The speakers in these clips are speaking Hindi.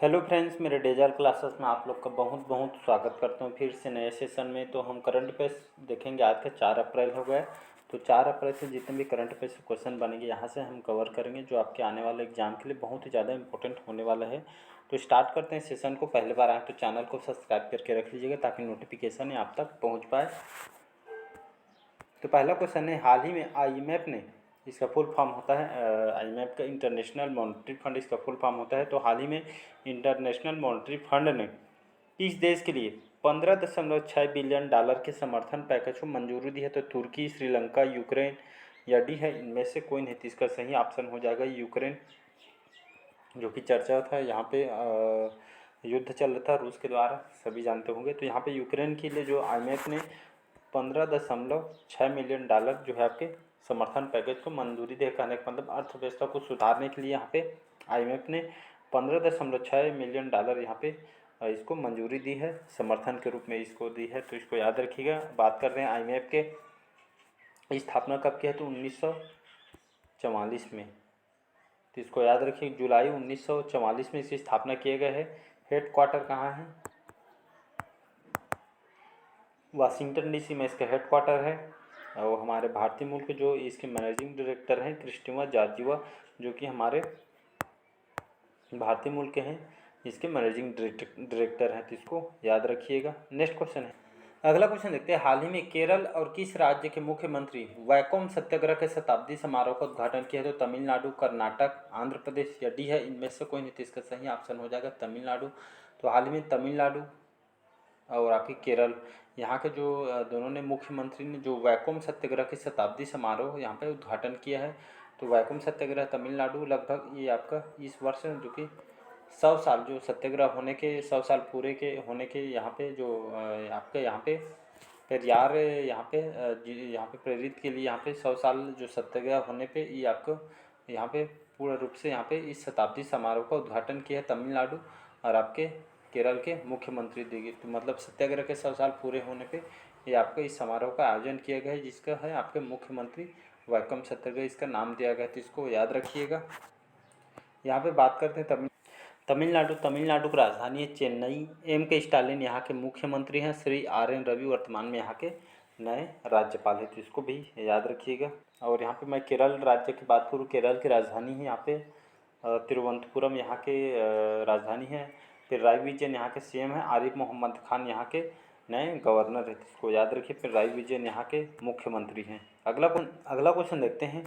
हेलो फ्रेंड्स, मेरे डेजल क्लासेस में आप लोग का बहुत बहुत स्वागत करता हूँ फिर से नए सेशन में। तो हम करंट अफेयर्स देखेंगे। आज का 4 अप्रैल हो गया, तो 4 अप्रैल से जितने भी करंट अफेयर्स क्वेश्चन बनेंगे यहाँ से हम कवर करेंगे, जो आपके आने वाले एग्जाम के लिए बहुत ही ज़्यादा इंपॉर्टेंट होने वाला है। तो स्टार्ट करते हैं सेशन को। पहली बार आए तो चैनल को सब्सक्राइब करके रख लीजिएगा ताकि नोटिफिकेशन आप तक पहुँच पाए। तो पहला क्वेश्चन है, हाल ही में IMF ने, इसका फुल फॉर्म होता है IMF का इंटरनेशनल मॉनेटरी फंड, इसका फुल फॉर्म होता है। तो हाल ही में इंटरनेशनल मॉनेटरी फंड ने किस देश के लिए $15.6 बिलियन के समर्थन पैकेज को मंजूरी दी है? तो तुर्की, श्रीलंका, यूक्रेन या डी है इनमें से कोई नहीं। तो इसका सही ऑप्शन हो जाएगा यूक्रेन, जो कि चर्चा था यहाँ पे युद्ध चल रहा था रूस के द्वारा, सभी जानते होंगे। तो यहाँ पे यूक्रेन के लिए जो IMF ने $15.6 मिलियन जो है आपके समर्थन पैकेज को मंजूरी दे। कहने का मतलब अर्थव्यवस्था को सुधारने के लिए यहाँ पे IMF ने $15.6 मिलियन यहाँ पे इसको मंजूरी दी है, समर्थन के रूप में इसको दी है। तो इसको याद रखिएगा। बात कर रहे हैं IMF के स्थापना कब की है? तो 1944 में। तो इसको याद रखिए, जुलाई 1944 में इसकी स्थापना किए गए है। हेड क्वार्टर कहाँ है? वाशिंगटन DC में इसका हेड क्वार्टर है। और हमारे भारतीय मूल के जो इसके मैनेजिंग डायरेक्टर हैं क्रिस्टिना जॉर्जिवा, जो कि हमारे भारतीय मूल के हैं, इसके मैनेजिंग डायरेक्टर हैं। तो इसको याद रखिएगा। नेक्स्ट क्वेश्चन है, अगला क्वेश्चन देखते हैं। हाल ही में केरल और किस राज्य के मुख्यमंत्री वैकोम सत्याग्रह के शताब्दी समारोह का उद्घाटन किया है? तो तमिलनाडु, कर्नाटक, आंध्र प्रदेश या डी है इनमें से कोई नहीं। तो इसका सही ऑप्शन हो जाएगा तमिलनाडु। तो हाल ही में तमिलनाडु और आपकी केरल, यहाँ के जो दोनों ने मुख्यमंत्री ने जो वैकोम सत्याग्रह के शताब्दी समारोह यहाँ पे उद्घाटन किया है। तो वैकोम सत्याग्रह तमिलनाडु, लगभग ये आपका इस वर्ष जो कि 100 साल जो सत्याग्रह होने के 100 साल पूरे के होने के यहाँ पे जो आपके यहाँ पे पेरियार यहाँ पे यहाँ पे प्रेरित के लिए यहाँ पे 100 साल जो सत्याग्रह होने पे ये आपको यहाँ पे पूर्ण रूप से यहाँ पे इस शताब्दी समारोह का उद्घाटन किया है तमिलनाडु और आपके केरल के मुख्यमंत्री देगी। तो मतलब सत्याग्रह के 100 साल पूरे होने पे ये आपके इस समारोह का आयोजन किया गया है, जिसका है आपके मुख्यमंत्री वैकोम सत्याग्रह इसका नाम दिया गया है। तो इसको याद रखिएगा। यहाँ पे बात करते हैं तमिलनाडु की राजधानी है चेन्नई। के स्टालिन यहाँ के मुख्यमंत्री हैं। श्री RN रवि वर्तमान में यहाँ के नए राज्यपाल हैं। तो इसको भी याद रखिएगा। और यहाँ पे मैं केरल राज्य की बात करूँ, केरल की राजधानी है यहाँ पे तिरुवनंतपुरम यहाँ के राजधानी है। पिनराई विजयन यहाँ के CM हैं। आरिफ मोहम्मद खान यहाँ के नए गवर्नर है। इसको याद रखिए, पिनराई विजयन यहाँ के मुख्यमंत्री हैं। अगला क्वेश्चन देखते हैं।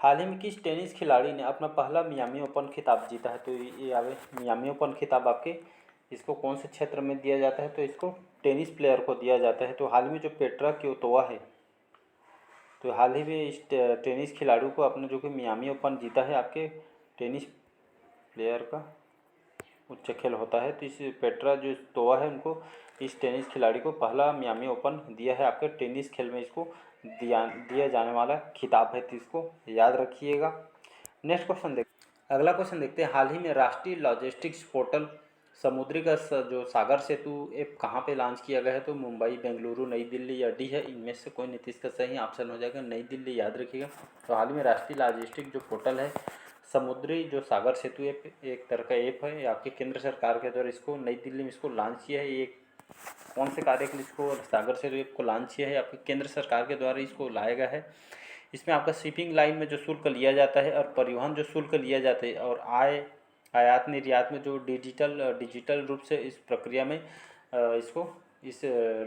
हाल ही में किस टेनिस खिलाड़ी ने अपना पहला मियामी ओपन खिताब जीता है? तो ये आगे मियामी ओपन खिताब आपके इसको कौन से क्षेत्र में दिया जाता है? तो इसको टेनिस प्लेयर को दिया जाता है। तो हाल ही में जो पेट्रा क्विटोवा है, तो हाल ही में इस टेनिस खिलाड़ी को अपने जो कि मियामी ओपन जीता है, आपके टेनिस प्लेयर का उच्च खेल होता है। तो इस पेट्रा जो तोवा है, उनको इस टेनिस खिलाड़ी को पहला मियामी ओपन दिया है। आपके टेनिस खेल में इसको दिया जाने वाला खिताब है। तो इसको याद रखिएगा। नेक्स्ट क्वेश्चन अगला क्वेश्चन देखते हैं। हाल ही में राष्ट्रीय लॉजिस्टिक्स पोर्टल समुद्री का जो सागर सेतु ऐप कहाँ पे लॉन्च किया गया है? तो मुंबई, बेंगलुरु, नई दिल्ली या डी है इनमें से कोई नीति। इसका सही ऑप्शन हो जाएगा नई दिल्ली। याद रखिएगा। तो हाल ही में राष्ट्रीय लॉजिस्टिक जो पोर्टल है समुद्री जो सागर सेतु ऐप, एक तरह का ऐप है आपके केंद्र सरकार के द्वारा इसको नई दिल्ली में इसको लॉन्च किया है। ये कौन से कार्य के लिए इसको सागर सेतु ऐप को लॉन्च किया है? आपके केंद्र सरकार के द्वारा इसको लाया गया है। इसमें आपका शिपिंग लाइन में जो शुल्क लिया जाता है और परिवहन जो शुल्क लिया जाता है और आयात निर्यात में जो डिजिटल रूप से इस प्रक्रिया में इसको इस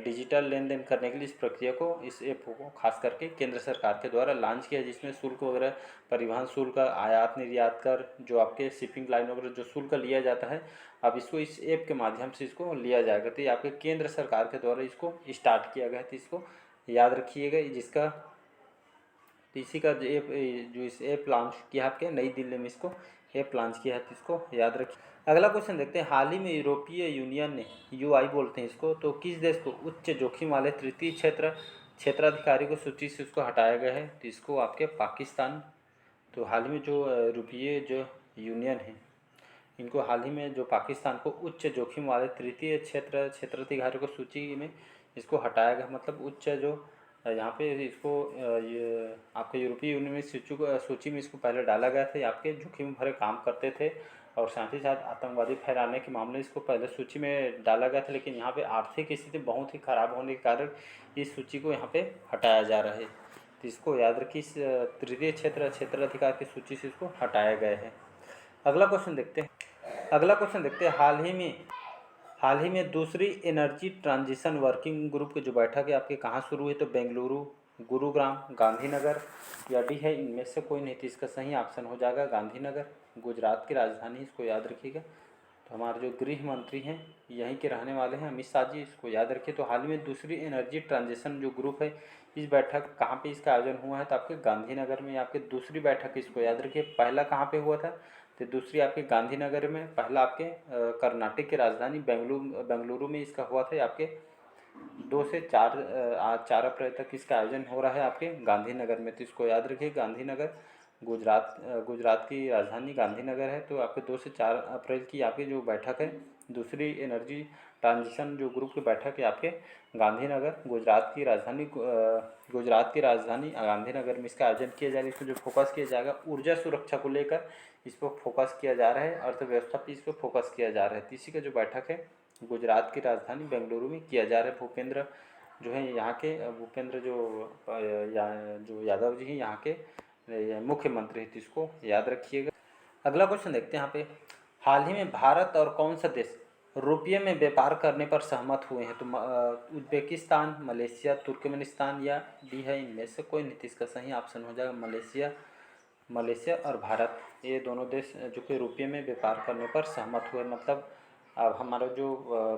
डिजिटल लेन देन करने के लिए इस प्रक्रिया को, इस ऐप को खास करके केंद्र सरकार के द्वारा लॉन्च किया है, जिसमें शुल्क वगैरह, परिवहन शुल्क, आयात निर्यात कर, जो आपके शिपिंग लाइन वगैरह जो शुल्क लिया जाता है, अब इसको इस ऐप के माध्यम से इसको लिया जाएगा। तो ये आपके केंद्र सरकार के द्वारा इसको स्टार्ट किया गया है। तो इसको याद रखिएगा। जिसका तो इसी का जो इस ऐप लॉन्च किया आपके नई दिल्ली में इसको ऐप लॉन्च किया है। तो इसको याद रखिए। अगला क्वेश्चन देखते हैं। हाल ही में यूरोपीय यूनियन ने UI बोलते हैं इसको, तो किस देश को उच्च जोखिम वाले तृतीय क्षेत्राधिकारी को सूची से उसको हटाया गया है? तो इसको आपके पाकिस्तान। तो हाल ही में जो यूरोपीय जो यूनियन है, इनको हाल ही में जो पाकिस्तान को उच्च जोखिम वाले तृतीय क्षेत्राधिकारी को सूची में इसको हटाया गया। मतलब उच्च जो यहाँ पे इसको ये आपके यूरोपीय यूनियन में सूची में इसको पहले डाला गया था। आपके जोखिम भरे काम करते थे और साथ ही साथ आतंकवादी फैलाने के मामले इसको पहले सूची में डाला गया था, लेकिन यहाँ पे आर्थिक स्थिति बहुत ही खराब होने के कारण इस सूची को यहाँ पे हटाया जा रहा है। तो इसको याद रखिए, इस तृतीय क्षेत्राधिकार की सूची से इसको हटाया गया है। अगला क्वेश्चन देखते हैं। हाल ही में दूसरी एनर्जी ट्रांजिशन वर्किंग ग्रुप की जो बैठक है आपके कहाँ शुरू हुई? तो बेंगलुरु, गुरुग्राम, गांधीनगर या डी है इनमें से कोई नहीं। तो इसका सही ऑप्शन हो जाएगा गांधीनगर, गुजरात की राजधानी, इसको याद रखिएगा। तो हमारे जो गृह मंत्री हैं यहीं के रहने वाले हैं, अमित शाह जी, इसको याद रखिए। तो हाल ही में दूसरी एनर्जी ट्रांजिशन जो ग्रुप है, इस बैठक कहाँ पे इसका आयोजन हुआ है? तो आपके गांधीनगर में आपके दूसरी बैठक, इसको याद रखिए। पहला कहाँ पे हुआ था? तो दूसरी आपके गांधीनगर में, पहला आपके कर्नाटक की राजधानी बेंगलुरु में इसका हुआ था। आपके 2 से 4 अप्रैल तक इसका आयोजन हो रहा है आपके गांधीनगर में। तो इसको याद रखिए, गांधीनगर, गुजरात की राजधानी गांधीनगर है। तो आपके 2 से 4 अप्रैल की आपकी जो बैठक है, दूसरी एनर्जी ट्रांजिशन जो ग्रुप की बैठक है आपके गांधीनगर, गुजरात की राजधानी गांधीनगर में इसका आयोजन किया जाएगा। इसको जो फोकस किया जाएगा ऊर्जा सुरक्षा को लेकर, इस पर फोकस किया जा रहा है, अर्थव्यवस्था पर इस पर फोकस किया जा रहा है। इसी का जो बैठक है गुजरात की राजधानी बेंगलुरु में किया जा रहा है। भूपेंद्र जो है यहाँ के, भूपेंद्र जो यादव जी हैं यहाँ के मुख्यमंत्री है। तो इसको याद रखिएगा। अगला क्वेश्चन देखते हैं यहाँ पे, हाल ही में भारत और कौन सा देश रुपये में व्यापार करने पर सहमत हुए हैं? तो उज्बेकिस्तान, मलेशिया, तुर्कमेनिस्तान या डी है इनमें से कोई नहीं। इसका सही ऑप्शन हो जाएगा मलेशिया और भारत, ये दोनों देश जो कि रुपये में व्यापार करने पर सहमत हुए। मतलब अब हमारा जो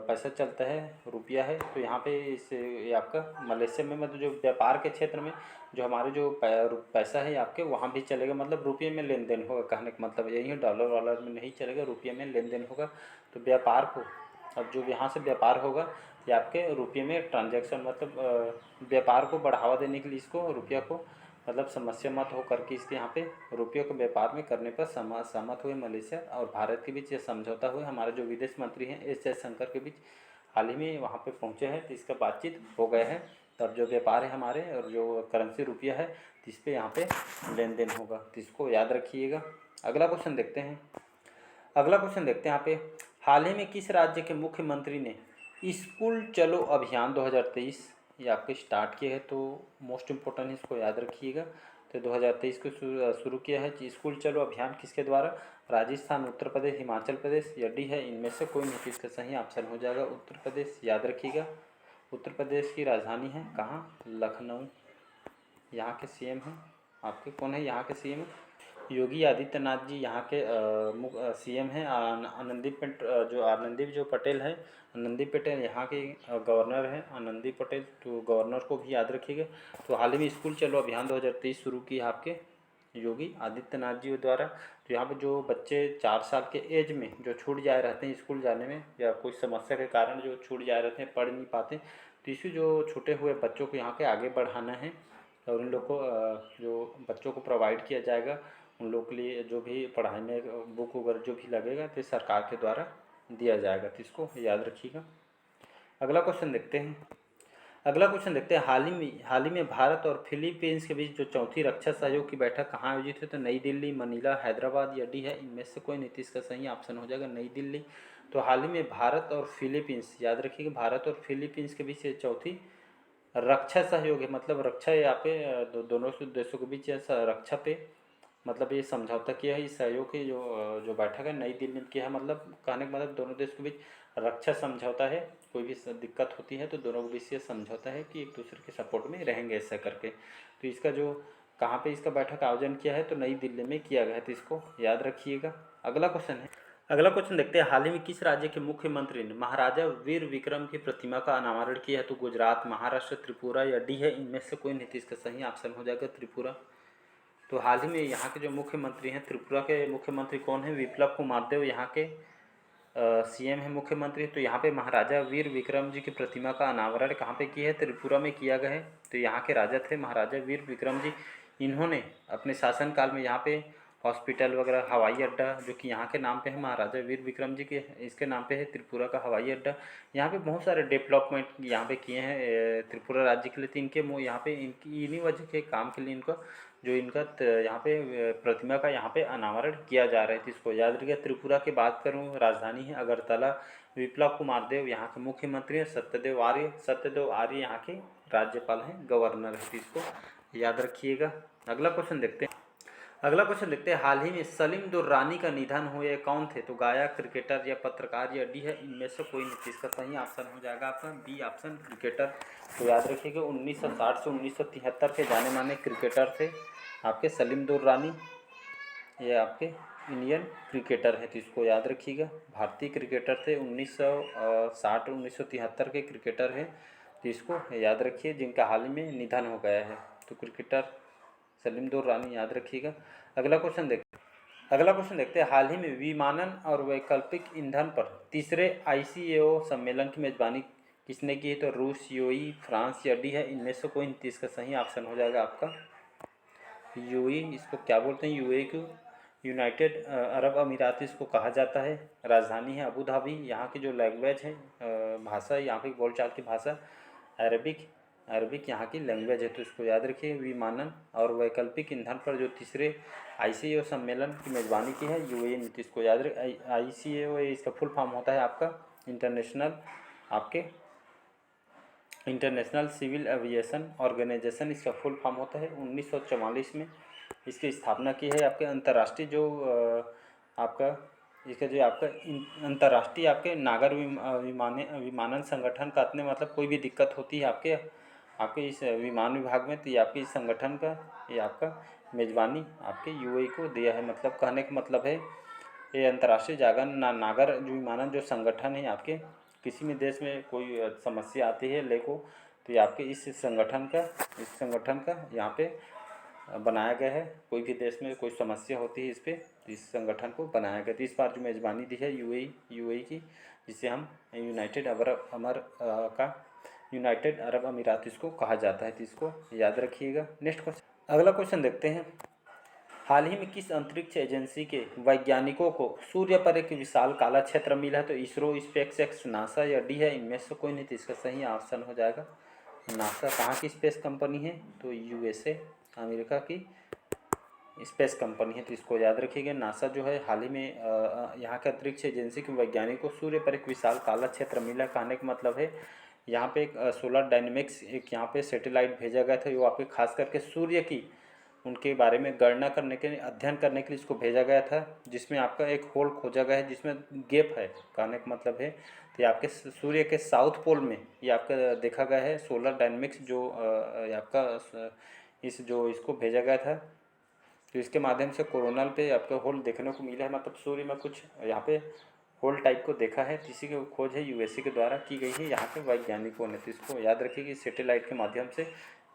पैसा चलता है रुपया है, तो यहाँ पे ये आपका मलेशिया में, मतलब जो व्यापार के क्षेत्र में जो हमारे जो पैसा है आपके वहाँ भी चलेगा, मतलब रुपये में लेन देन होगा। कहने का मतलब यही है, डॉलर वॉलर में नहीं चलेगा, रुपये में लेन देन होगा। तो व्यापार को, अब जो यहाँ से व्यापार होगा ये आपके रुपये में ट्रांजैक्शन, मतलब व्यापार को बढ़ावा देने के लिए इसको रुपया को, मतलब समस्या मत हो करके इसके यहाँ पे रुपयों के व्यापार में करने पर सहमत हुए मलेशिया और भारत के बीच ये समझौता हुआ। हमारे जो विदेश मंत्री हैं एस जयशंकर के बीच हाल ही में वहाँ पे पहुँचे हैं, तो इसका बातचीत हो गया है। तब जो व्यापार है हमारे और जो करेंसी रुपया है, तो इस पर यहाँ पे लेन देन होगा। तो इसको याद रखिएगा। अगला क्वेश्चन देखते हैं यहाँ पे, हाल ही में किस राज्य के मुख्यमंत्री ने स्कूल चलो अभियान 2023 ये आपके स्टार्ट किया है? तो मोस्ट इम्पोर्टेंट इसको याद रखिएगा। तो 2023 को शुरू किया है स्कूल चलो अभियान, किसके द्वारा? राजस्थान, उत्तर प्रदेश, हिमाचल प्रदेश या डी है इनमें से कोई नहीं। इसका सही ऑप्शन हो जाएगा उत्तर प्रदेश, याद रखिएगा। उत्तर प्रदेश की राजधानी है कहाँ? लखनऊ। यहाँ के सीएम हैं आपके, कौन है यहाँ के सीएम? योगी आदित्यनाथ जी यहाँ के सीएम हैं। आनंदीप जो पटेल है, आनंदी पटेल यहाँ के गवर्नर हैं, आनंदी पटेल। तो गवर्नर को भी याद रखिएगा। तो हाल ही में स्कूल चलो अभियान 2023 शुरू की है आपके योगी आदित्यनाथ जी द्वारा। तो यहाँ पे जो बच्चे 4 साल के एज में जो छूट जाए रहते हैं स्कूल जाने में, या कोई समस्या के कारण जो छूट जाए रहते हैं, पढ़ नहीं पाते, तो इसी जो छूटे हुए बच्चों को यहाँ के आगे बढ़ाना है और उन लोग को जो बच्चों को प्रोवाइड किया जाएगा, उन लोग के लिए जो भी पढ़ाई में बुक वगैरह जो भी लगेगा तो सरकार के द्वारा दिया जाएगा। तो इसको याद रखिएगा। अगला क्वेश्चन देखते हैं, हाल ही में भारत और फिलीपींस के बीच जो चौथी रक्षा सहयोग की बैठक कहाँ आयोजित हुई? तो नई दिल्ली, मनीला, हैदराबाद या डी है इनमें से कोई नहीं। इसका सही ऑप्शन हो जाएगा नई दिल्ली। तो हाल ही में भारत और फिलीपींस, याद रखिएगा, भारत और फिलीपींस के बीच चौथी रक्षा सहयोग है, मतलब रक्षा यहाँ पे दोनों देशों के बीच रक्षा पे मतलब ये समझौता किया है। इस सहयोग की जो बैठक है नई दिल्ली में किया है, मतलब कहने का मतलब दोनों देशों के बीच रक्षा समझौता है। कोई भी दिक्कत होती है तो दोनों के बीच ये समझौता है कि एक दूसरे के सपोर्ट में रहेंगे ऐसा करके। तो इसका जो कहाँ पे इसका बैठक आयोजन किया है? तो नई दिल्ली में किया गया है। तो इसको याद रखिएगा। अगला क्वेश्चन देखते हैं, हाल ही में किस राज्य के मुख्यमंत्री ने महाराजा वीर विक्रम की प्रतिमा का अनावरण किया है? तो गुजरात, महाराष्ट्र, त्रिपुरा या डी है इनमें से कोई नहीं। इसका सही ऑप्शन हो जाएगा त्रिपुरा। तो हाल ही में यहाँ के जो मुख्यमंत्री हैं, त्रिपुरा के मुख्यमंत्री कौन है? विप्लव कुमार देव यहाँ के सीएम है मुख्यमंत्री। तो यहाँ पे महाराजा वीर विक्रम जी की प्रतिमा का अनावरण कहाँ पे किया है? त्रिपुरा में किया गया है। तो यहाँ के राजा थे महाराजा वीर विक्रम जी। इन्होंने अपने शासनकाल में यहाँ पे हॉस्पिटल वगैरह, हवाई अड्डा जो कि यहाँ के नाम पे है, महाराजा वीर विक्रम जी के इसके नाम पे है त्रिपुरा का हवाई अड्डा। यहाँ पे बहुत सारे डेवलपमेंट यहाँ पे किए हैं त्रिपुरा राज्य के लिए। तो इनके यहाँ पे इनकी इन्हीं वजह के काम के लिए इनको जो इनका यहाँ पे प्रतिमा का यहाँ पे अनावरण किया जा रहा है। तो इसको याद रखिए। त्रिपुरा की बात करूँ, राजधानी है अगरतला। विप्लव कुमार देव यहाँ के मुख्यमंत्री हैं। सत्यदेव आर्य यहाँ के राज्यपाल हैं, गवर्नर है। तो इसको याद रखिएगा। अगला क्वेश्चन देखते हैं। हाल ही में सलीम दुर्रानी का निधन हुआ, ये कौन थे? तो गायक, क्रिकेटर या पत्रकार या डी है इनमें से कोई नहीं। इसका सही ऑप्शन हो जाएगा आपका बी ऑप्शन, क्रिकेटर। तो याद रखिएगा 1960 से 1973 के जाने माने क्रिकेटर थे आपके सलीम दुर्रानी। ये आपके इंडियन क्रिकेटर है। तो इसको याद रखिएगा। भारतीय क्रिकेटर थे, 1960 1973 के क्रिकेटर हैं। तो इसको याद रखिए, जिनका हाल ही में निधन हो गया है। तो क्रिकेटर सलीम दुर्रानी याद रखिएगा। अगला क्वेश्चन देखते हैं। हाल ही में विमानन और वैकल्पिक ईंधन पर तीसरे ICAO सम्मेलन की मेजबानी किसने की है? तो रूस, यूएई, फ्रांस या डी है इनमें से कोई। इसका सही ऑप्शन हो जाएगा आपका यूएई। इसको क्या बोलते हैं? यूएई को यूनाइटेड अरब अमीरात इसको कहा जाता है। राजधानी है अबू धाबी। यहाँ की जो लैंग्वेज है, भाषा, यहाँ की बोलचाल की भाषा अरबिक यहाँ की लैंग्वेज है। तो इसको याद रखिए। विमानन और वैकल्पिक ईंधन पर जो तीसरे ICAO सम्मेलन की मेजबानी की है यूएई ने। तो इसको याद रखिए। ICAO इसका फुल फॉर्म होता है आपका इंटरनेशनल सिविल एविएशन ऑर्गेनाइजेशन। इसका फुल फॉर्म होता है। 1944 में इसकी स्थापना की है। आपके अंतर्राष्ट्रीय जो अंतर्राष्ट्रीय आपके नागर विमानन संगठन का अपने मतलब कोई भी दिक्कत होती है आपके इस विमान विभाग में, तो ये आपके इस संगठन का ये आपका मेजबानी आपके यूएई को दिया है। मतलब कहने का मतलब है ये अंतर्राष्ट्रीय नागर विमानन जो संगठन है आपके, किसी भी देश में कोई समस्या आती है लेको, तो ये आपके इस संगठन का यहाँ पे बनाया गया है। कोई भी देश में कोई समस्या होती है इस संगठन को बनाया गया। तो इस बार जो मेज़बानी दी है यूएई की, जिसे हम यूनाइटेड अरब अमीरात इसको कहा जाता है। तो इसको याद रखिएगा। नेक्स्ट क्वेश्चन, अगला क्वेश्चन देखते हैं। हाल ही में किस अंतरिक्ष एजेंसी के वैज्ञानिकों को सूर्य पर एक विशाल काला क्षेत्र मिला है? तो इसरो, स्पेसएक्स, नासा या डी है इनमें से कोई नहीं। तो इसका सही ऑप्शन हो जाएगा नासा। कहाँ की स्पेस कंपनी है? तो USA अमेरिका की स्पेस कंपनी है। तो इसको याद रखिएगा। नासा जो है हाल ही में यहाँ के अंतरिक्ष एजेंसी के वैज्ञानिकों को सूर्य पर एक विशाल काला क्षेत्र मिला। कहने का मतलब है यहाँ पे एक सोलर डायनेमिक्स एक यहाँ पे सैटेलाइट भेजा गया था। वो आपके खास करके सूर्य की उनके बारे में गणना करने के लिए, अध्ययन करने के लिए इसको भेजा गया था, जिसमें आपका एक होल खोजा गया है जिसमें गैप है। कहने का मतलब है तो ये आपके सूर्य के साउथ पोल में ये आपका देखा गया है। सोलर डायनेमिक्स जो आपका इसको भेजा गया था, तो इसके माध्यम से कोरोनल पे आपका होल देखने को मिला है। मतलब सूर्य में कुछ यहाँ पे होल टाइप को देखा है। इसी की खोज है USA के द्वारा की गई है यहाँ के वैज्ञानिकों ने। तो इसको याद रखिए कि सैटेलाइट के माध्यम से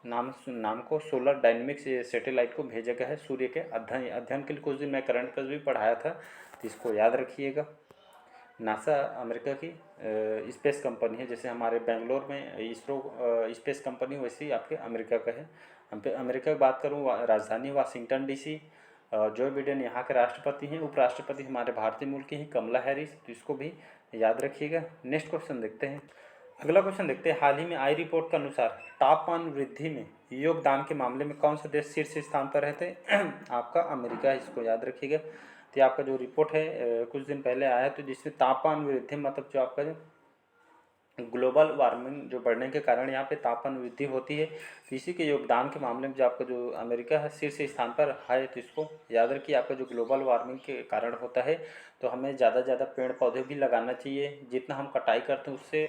नाम को सोलर डायनेमिक्स सैटेलाइट को भेजा गया है सूर्य के अध्ययन के लिए। कुछ दिन मैं करंट अफेयर्स भी पढ़ाया था, तो इसको याद रखिएगा। नासा अमेरिका की स्पेस कंपनी है। जैसे हमारे बेंगलोर में इसरो स्पेस कंपनी, वैसे ही आपके अमेरिका का है। हम पे अमेरिका की बात करूँ, राजधानी वाशिंगटन DC। जो बिडेन यहाँ के राष्ट्रपति हैं। उपराष्ट्रपति हमारे भारतीय मूल की हैं, कमला हैरिस। तो इसको भी याद रखिएगा। नेक्स्ट क्वेश्चन देखते हैं। अगला क्वेश्चन देखते हैं। हाल ही में आई रिपोर्ट के अनुसार तापमान वृद्धि में योगदान के मामले में कौन सा देश शीर्ष स्थान पर रहते हैं? आपका अमेरिका है। इसको याद रखिएगा। तो आपका जो रिपोर्ट है कुछ दिन पहले आया है, तो जिसमें तापमान वृद्धि मतलब जो आपका जो ग्लोबल वार्मिंग जो बढ़ने के कारण यहाँ पे तापमान वृद्धि होती है, तो इसी के योगदान के मामले में जो आपका जो अमेरिका है शीर्ष स्थान पर है। तो इसको याद रखिए। आपका जो ग्लोबल वार्मिंग के कारण होता है, तो हमें ज़्यादा ज़्यादा पेड़ पौधे भी लगाना चाहिए। जितना हम कटाई करते हैं उससे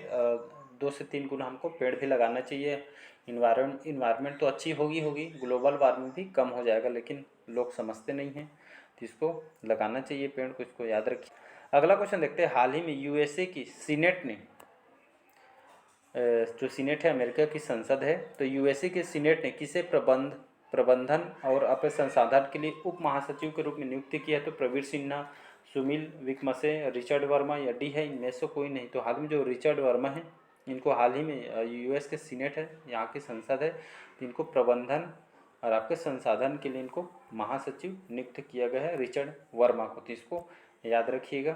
2 से 3 गुना हमको पेड़ भी लगाना चाहिए। इन्वायरमेंट तो अच्छी होगी, ग्लोबल वार्मिंग भी कम हो जाएगा, लेकिन लोग समझते नहीं हैं। तो इसको लगाना चाहिए पेड़ को, इसको याद रखिए। अगला क्वेश्चन देखते हैं। हाल ही में USA की सीनेट ने जो सीनेट है अमेरिका की संसद है, तो USA के सीनेट ने किसे प्रबंधन और अपने संसाधन के लिए उप महासचिव के रूप में नियुक्त किया है? तो प्रवीर सिन्हा, सुनील विकमसे, रिचर्ड वर्मा या डी है इनमें से कोई नहीं। तो हाल में जो रिचर्ड वर्मा है, इनको हाल ही में US के सीनेट है, यहाँ की संसद है, तो इनको प्रबंधन और आपके संसाधन के लिए इनको महासचिव नियुक्त किया गया है, रिचर्ड वर्मा को। तो इसको याद रखिएगा।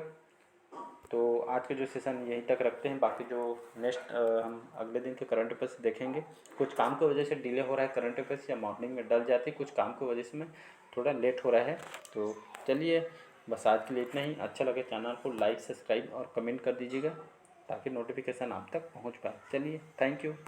तो आज का जो सेशन यहीं तक रखते हैं। बाकी जो नेक्स्ट हम अगले दिन के करंट अफेयर्स देखेंगे। कुछ काम की वजह से डिले हो रहा है करंट अफेयर्स, या मॉर्निंग में डल जाती है, कुछ काम की वजह से मैं थोड़ा लेट हो रहा है। तो चलिए बस आज के लिए इतना ही। अच्छा लगे चैनल को लाइक, सब्सक्राइब और कमेंट कर दीजिएगा ताकि नोटिफिकेशन आप तक पहुँच पाए। चलिए, थैंक यू।